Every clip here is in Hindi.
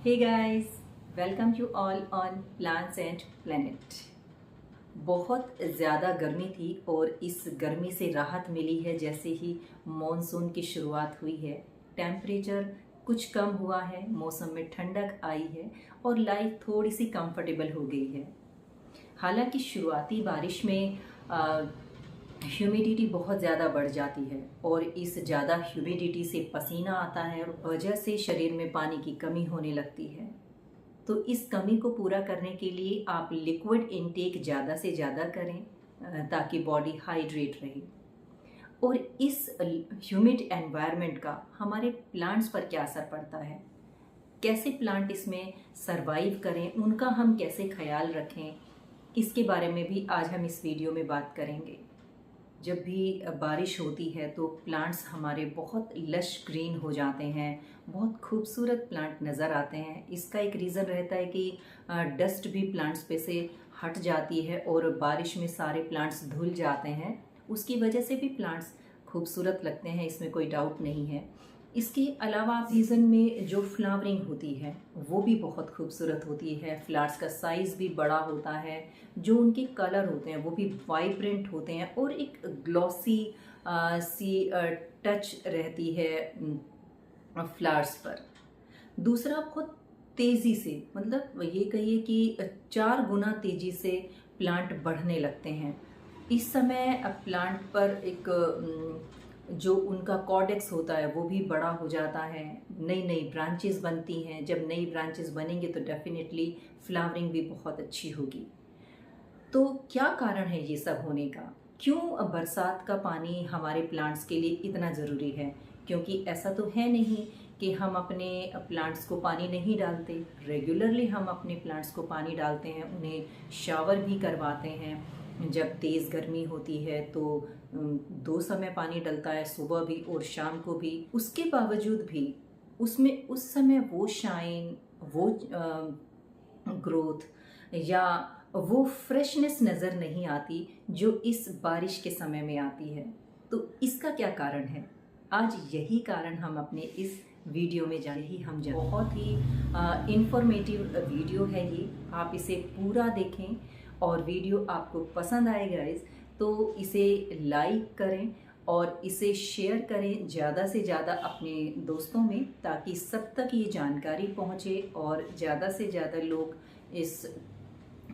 Hey guys, welcome you all on Plants and Planet। बहुत ज़्यादा गर्मी थी और इस गर्मी से राहत मिली है जैसे ही मॉनसून की शुरुआत हुई है। टेम्परेचर कुछ कम हुआ है, मौसम में ठंडक आई है और लाइफ थोड़ी सी कंफर्टेबल हो गई है। हालांकि शुरुआती बारिश में ह्यूमिडिटी बहुत ज़्यादा बढ़ जाती है और इस ज़्यादा ह्यूमिडिटी से पसीना आता है और वजह से शरीर में पानी की कमी होने लगती है। तो इस कमी को पूरा करने के लिए आप लिक्विड इनटेक ज़्यादा से ज़्यादा करें ताकि बॉडी हाइड्रेट रहे। और इस ह्यूमिड एनवायरनमेंट का हमारे प्लांट्स पर क्या असर पड़ता है, कैसे प्लांट इसमें सरवाइव करें, उनका हम कैसे ख्याल रखें, इसके बारे में भी आज हम इस वीडियो में बात करेंगे। जब भी बारिश होती है तो प्लांट्स हमारे बहुत लश ग्रीन हो जाते हैं, बहुत खूबसूरत प्लांट नज़र आते हैं। इसका एक रीज़न रहता है कि डस्ट भी प्लांट्स पे से हट जाती है और बारिश में सारे प्लांट्स धुल जाते हैं। उसकी वजह से भी प्लांट्स खूबसूरत लगते हैं, इसमें कोई डाउट नहीं है। इसके अलावा सीज़न में जो फ्लावरिंग होती है वो भी बहुत खूबसूरत होती है। फ्लावर्स का साइज़ भी बड़ा होता है, जो उनके कलर होते हैं वो भी वाइब्रेंट होते हैं और एक ग्लॉसी सी टच रहती है फ्लावर्स पर। दूसरा, बहुत तेज़ी से, मतलब ये कहिए कि 4 गुना तेज़ी से प्लांट बढ़ने लगते हैं। इस समय प्लांट पर एक जो उनका कॉर्डेक्स होता है वो भी बड़ा हो जाता है, नई नई ब्रांचेस बनती हैं। जब नई ब्रांचेस बनेंगे तो डेफिनेटली फ्लावरिंग भी बहुत अच्छी होगी। तो क्या कारण है ये सब होने का? क्यों बरसात का पानी हमारे प्लांट्स के लिए इतना ज़रूरी है? क्योंकि ऐसा तो है नहीं कि हम अपने प्लांट्स को पानी नहीं डालते। रेगुलरली हम अपने प्लांट्स को पानी डालते हैं, उन्हें शावर भी करवाते हैं। जब तेज़ गर्मी होती है तो 2 समय पानी डलता है, सुबह भी और शाम को भी। उसके बावजूद भी उसमें उस समय वो शाइन, वो ग्रोथ या वो फ्रेशनेस नज़र नहीं आती जो इस बारिश के समय में आती है। तो इसका क्या कारण है? आज यही कारण हम अपने इस वीडियो में जानेंगे। बहुत ही इंफॉर्मेटिव वीडियो है ये, आप इसे पूरा देखें और वीडियो आपको पसंद आए गाइस तो इसे लाइक करें और इसे शेयर करें ज़्यादा से ज़्यादा अपने दोस्तों में, ताकि सब तक ये जानकारी पहुँचे और ज़्यादा से ज़्यादा लोग इस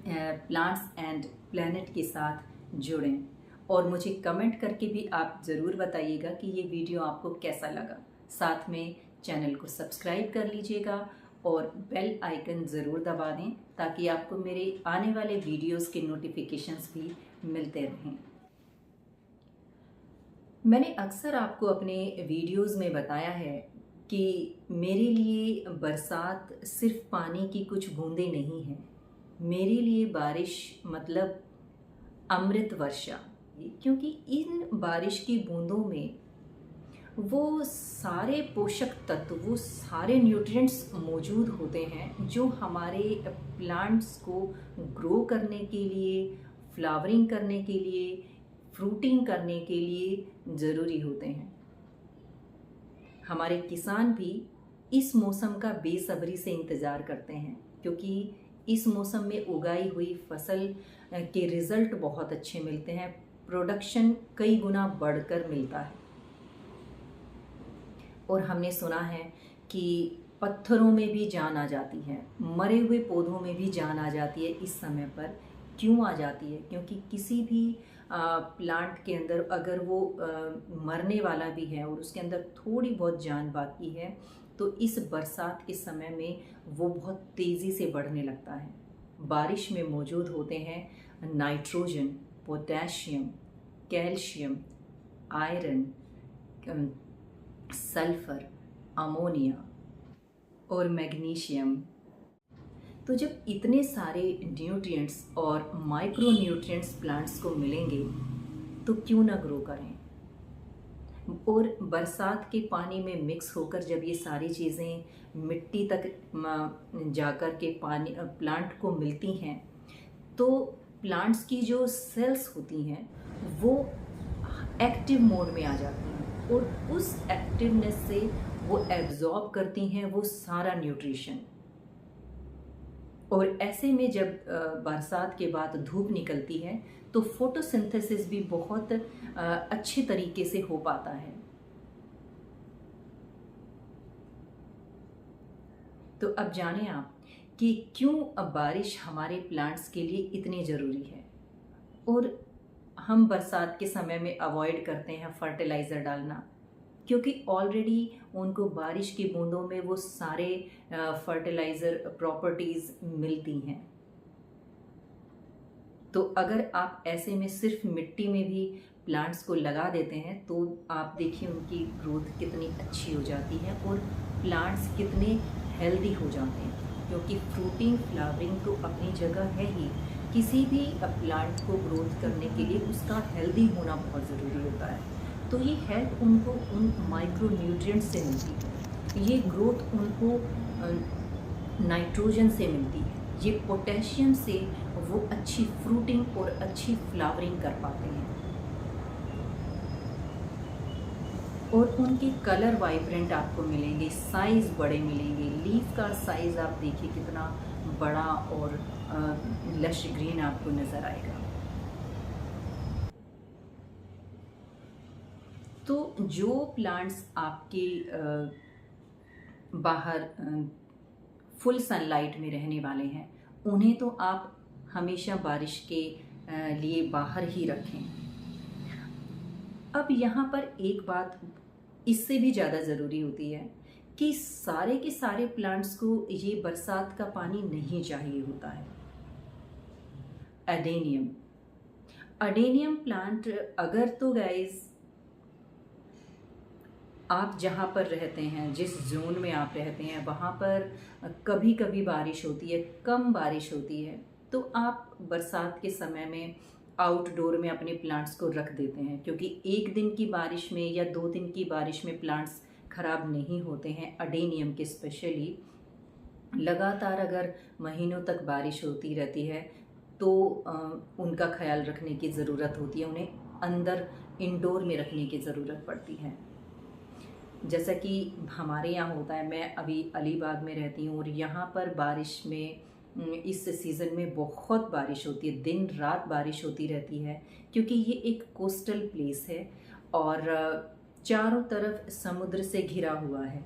प्लांट्स एंड प्लैनेट के साथ जुड़ें। और मुझे कमेंट करके भी आप ज़रूर बताइएगा कि ये वीडियो आपको कैसा लगा। साथ में चैनल को सब्सक्राइब कर लीजिएगा और बेल आइकन ज़रूर दबा दें ताकि आपको मेरे आने वाले वीडियोस के नोटिफिकेशंस भी मिलते रहें। मैंने अक्सर आपको अपने वीडियोस में बताया है कि मेरे लिए बरसात सिर्फ पानी की कुछ बूंदें नहीं है। मेरे लिए बारिश मतलब अमृत वर्षा, क्योंकि इन बारिश की बूंदों में वो सारे पोषक तत्व, वो सारे न्यूट्रिएंट्स मौजूद होते हैं जो हमारे प्लांट्स को ग्रो करने के लिए, फ्लावरिंग करने के लिए, फ्रूटिंग करने के लिए ज़रूरी होते हैं। हमारे किसान भी इस मौसम का बेसब्री से इंतज़ार करते हैं, क्योंकि इस मौसम में उगाई हुई फसल के रिज़ल्ट बहुत अच्छे मिलते हैं, प्रोडक्शन कई गुना बढ़कर मिलता है। और हमने सुना है कि पत्थरों में भी जान आ जाती है, मरे हुए पौधों में भी जान आ जाती है। इस समय पर क्यों आ जाती है? क्योंकि किसी भी प्लांट के अंदर अगर वो मरने वाला भी है और उसके अंदर थोड़ी बहुत जान बाकी है तो इस बरसात के समय में वो बहुत तेज़ी से बढ़ने लगता है। बारिश में मौजूद होते हैं nitrogen, potassium, calcium, iron, sulphur, ammonia और मैग्नीशियम। तो जब इतने सारे न्यूट्रिएंट्स और माइक्रो न्यूट्रिएंट्स प्लांट्स को मिलेंगे तो क्यों ना ग्रो करें। और बरसात के पानी में मिक्स होकर जब ये सारी चीज़ें मिट्टी तक जाकर के पानी प्लांट को मिलती हैं तो प्लांट्स की जो सेल्स होती हैं वो एक्टिव मोड में आ जाती हैं और उस एक्टिवनेस से वो एब्जॉर्ब करती हैं वो सारा न्यूट्रिशन। और ऐसे में जब बरसात के बाद धूप निकलती है तो फोटोसिंथेसिस भी बहुत अच्छे तरीके से हो पाता है। तो अब जानें आप कि क्यों अब बारिश हमारे प्लांट्स के लिए इतनी ज़रूरी है, और हम बरसात के समय में अवॉइड करते हैं फर्टिलाइज़र डालना, क्योंकि ऑलरेडी उनको बारिश की बूंदों में वो सारे फर्टिलाइज़र प्रॉपर्टीज़ मिलती हैं। तो अगर आप ऐसे में सिर्फ मिट्टी में भी प्लांट्स को लगा देते हैं तो आप देखिए उनकी ग्रोथ कितनी अच्छी हो जाती है और प्लांट्स कितने हेल्दी हो जाते हैं, क्योंकि फ्रूटिंग फ्लावरिंग तो अपनी जगह है ही। किसी भी प्लांट को ग्रोथ करने के लिए उसका हेल्दी होना बहुत ज़रूरी होता है। तो ये हेल्प उनको उन माइक्रो न्यूट्रिएंट्स से मिलती है, ये ग्रोथ उनको नाइट्रोजन से मिलती है, ये पोटेशियम से वो अच्छी फ्रूटिंग और अच्छी फ्लावरिंग कर पाते हैं, और उनके कलर वाइब्रेंट आपको मिलेंगे, साइज़ बड़े मिलेंगे। लीफ का साइज़ आप देखिए कितना बड़ा और लश ग्रीन आपको नज़र आएगा। तो जो प्लांट्स आपके बाहर फुल सनलाइट में रहने वाले हैं उन्हें तो आप हमेशा बारिश के लिए बाहर ही रखें। अब यहाँ पर एक बात इससे भी ज़्यादा ज़रूरी होती है कि सारे के सारे प्लांट्स को ये बरसात का पानी नहीं चाहिए होता है। अडेनियम प्लांट अगर तो गाइस आप जहाँ पर रहते हैं, जिस जोन में आप रहते हैं, वहाँ पर कभी कभी बारिश होती है, कम बारिश होती है, तो आप बरसात के समय में आउटडोर में अपने प्लांट्स को रख देते हैं, क्योंकि एक दिन की बारिश में या 2 दिन की बारिश में प्लांट्स ख़राब नहीं होते हैं। अडेनियम के स्पेशली लगातार अगर महीनों तक बारिश होती रहती है तो उनका ख्याल रखने की ज़रूरत होती है, उन्हें अंदर इंडोर में रखने की ज़रूरत पड़ती है। जैसा कि हमारे यहाँ होता है, मैं अभी अलीबाग में रहती हूँ और यहाँ पर बारिश में इस सीज़न में बहुत बारिश होती है, दिन रात बारिश होती रहती है, क्योंकि ये एक कोस्टल प्लेस है और चारों तरफ समुद्र से घिरा हुआ है।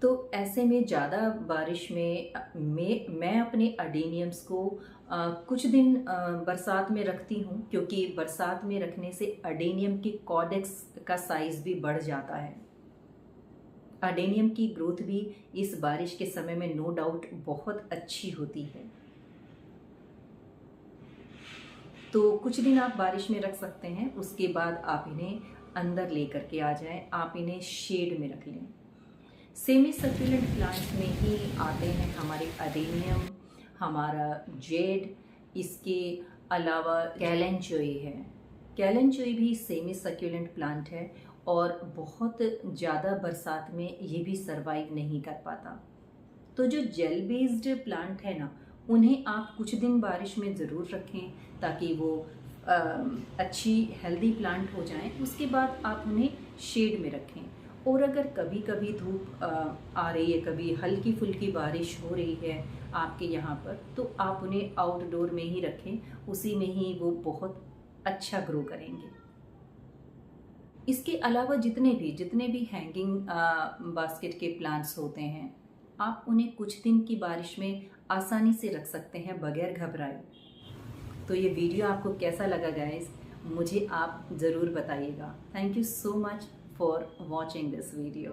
तो ऐसे में ज़्यादा बारिश में मैं अपने अडेनियम्स को कुछ दिन बरसात में रखती हूँ, क्योंकि बरसात में रखने से अडेनियम की कॉडेक्स का साइज़ भी बढ़ जाता है। अडेनियम की ग्रोथ भी इस बारिश के समय में नो डाउट बहुत अच्छी होती है। तो कुछ दिन आप बारिश में रख सकते हैं, उसके बाद आप इन्हें अंदर लेकर के आ जाएं, आप इन्हें शेड में रख लें। सेमी सक्यूलेंट प्लांट्स में ही आते हैं हमारे अडेनियम, हमारा जेड, इसके अलावा कैलेंचोई है। कैलेंचोई भी सेमी सक्यूलेंट प्लांट है और बहुत ज़्यादा बरसात में ये भी सरवाइव नहीं कर पाता। तो जो जेल बेस्ड प्लांट है ना, उन्हें आप कुछ दिन बारिश में ज़रूर रखें ताकि वो अच्छी हेल्दी प्लांट हो जाएं। उसके बाद आप उन्हें शेड में रखें, और अगर कभी कभी धूप आ रही है, कभी हल्की फुल्की बारिश हो रही है आपके यहाँ पर, तो आप उन्हें आउटडोर में ही रखें, उसी में ही वो बहुत अच्छा ग्रो करेंगे। इसके अलावा जितने भी हैंगिंग बास्केट के प्लांट्स होते हैं, आप उन्हें कुछ दिन की बारिश में आसानी से रख सकते हैं बगैर घबराए। तो ये वीडियो आपको कैसा लगा गाइस, मुझे आप ज़रूर बताइएगा। Thank you so much for watching this video.